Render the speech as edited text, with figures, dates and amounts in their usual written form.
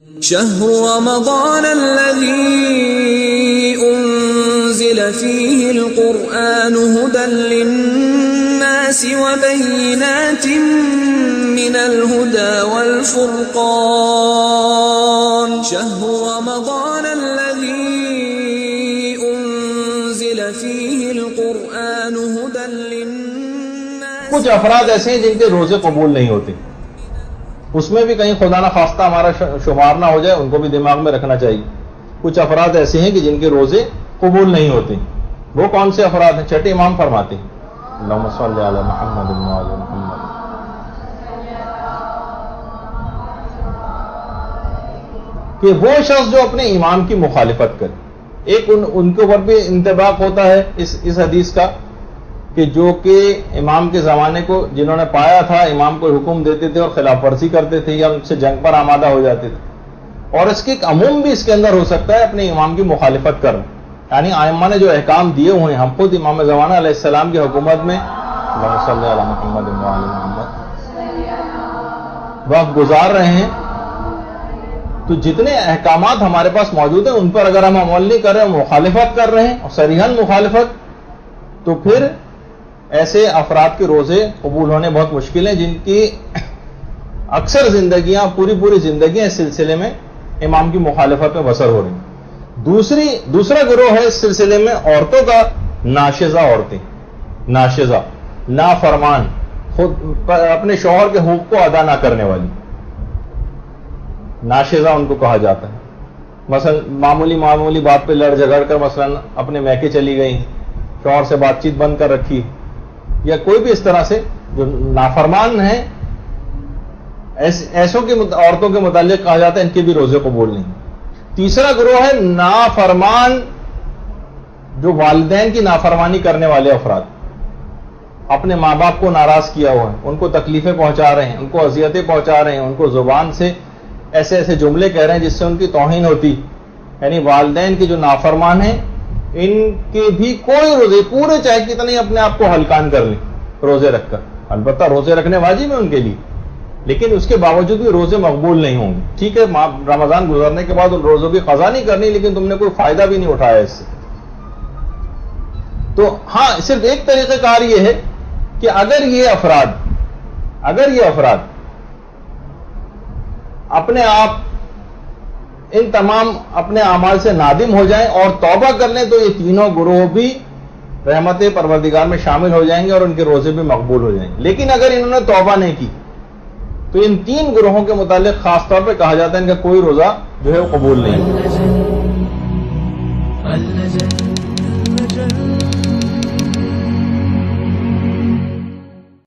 شهر رمضان الذي أنزل فيه القرآن هدى للناس وبينات من الهدى والفرقان شهر رمضان الذي أنزل فيه القرآن هدى للناس. کچھ افراد ایسے ہیں جن کے روزے قبول نہیں ہوتے، اس میں بھی کہیں خدا نہ خواستہ ہمارا شمار نہ ہو جائے، ان کو بھی دماغ میں رکھنا چاہیے. کچھ افراد ایسے ہیں کہ جن کے روزے قبول نہیں ہوتے. وہ کون سے افراد ہیں؟ چھٹے امام فرماتے ہیں اللہم صلی علی محمد و علی محمد، کہ وہ شخص جو اپنے امام کی مخالفت کرے. ایک ان کے اوپر بھی انطباق ہوتا ہے اس حدیث کا کہ جو کہ امام کے زمانے کو جنہوں نے پایا تھا، امام کو حکم دیتے تھے اور خلاف ورزی کرتے تھے یا ان سے جنگ پر آمادہ ہو جاتے تھے. اور اس کے ایک عموم بھی اس کے اندر ہو سکتا ہے اپنے امام کی مخالفت کرنا. یعنی ائمہ نے جو احکام دیے ہوئے ہیں، ہم خود امام زمانہ علیہ السلام کی حکومت میں اللہم صلی علی محمد و علی محمد وقت گزار رہے ہیں، تو جتنے احکامات ہمارے پاس موجود ہیں ان پر اگر ہم عمل نہیں کر رہے ہیں، مخالفت کر رہے ہیں اور صریحاً مخالفت، تو پھر ایسے افراد کے روزے قبول ہونے بہت مشکل ہیں، جن کی اکثر زندگیاں پوری زندگیاں اس سلسلے میں امام کی مخالفت میں بسر ہو رہی ہیں. دوسرا گروہ ہے اس سلسلے میں عورتوں کا، ناشزہ عورتیں، ناشزہ، نافرمان، خود اپنے شوہر کے حقوق کو ادا نہ کرنے والی، ناشزہ ان کو کہا جاتا ہے. مثلا معمولی بات پہ لڑ جھگڑ کر مثلا اپنے میکے چلی گئی، شوہر سے بات چیت بند کر رکھی، یا کوئی بھی اس طرح سے جو نافرمان ہیں، ایسوں کی عورتوں کے متعلق کہا جاتا ہے ان کے بھی روزے قبول نہیں. تیسرا گروہ ہے نافرمان، جو والدین کی نافرمانی کرنے والے افراد، اپنے ماں باپ کو ناراض کیا ہوا ہے، ان کو تکلیفیں پہنچا رہے ہیں، ان کو اذیتیں پہنچا رہے ہیں، ان کو زبان سے ایسے جملے کہہ رہے ہیں جس سے ان کی توہین ہوتی. یعنی والدین کے جو نافرمان ہیں ان کے بھی کوئی روزے، پورے چاہے کتنے اپنے آپ کو ہلکان کر لیں روزے رکھ کر، البتہ روزے رکھنے واجب ہے ان کے لیے، لیکن اس کے باوجود بھی روزے مقبول نہیں ہوں گے. ٹھیک ہے، رمضان گزرنے کے بعد ان روزوں کی قضا نہیں کرنی، لیکن تم نے کوئی فائدہ بھی نہیں اٹھایا اس سے. تو ہاں، صرف ایک طریقہ کار یہ ہے کہ اگر یہ افراد اپنے آپ ان تمام اپنے اعمال سے نادم ہو جائیں اور توبہ کر لیں، تو یہ تینوں گروہ بھی رحمت پروردگار میں شامل ہو جائیں گے اور ان کے روزے بھی مقبول ہو جائیں گے. لیکن اگر انہوں نے توبہ نہیں کی تو ان تین گروہوں کے متعلق خاص طور پہ کہا جاتا ہے ان کا کوئی روزہ جو ہے وہ قبول نہیں.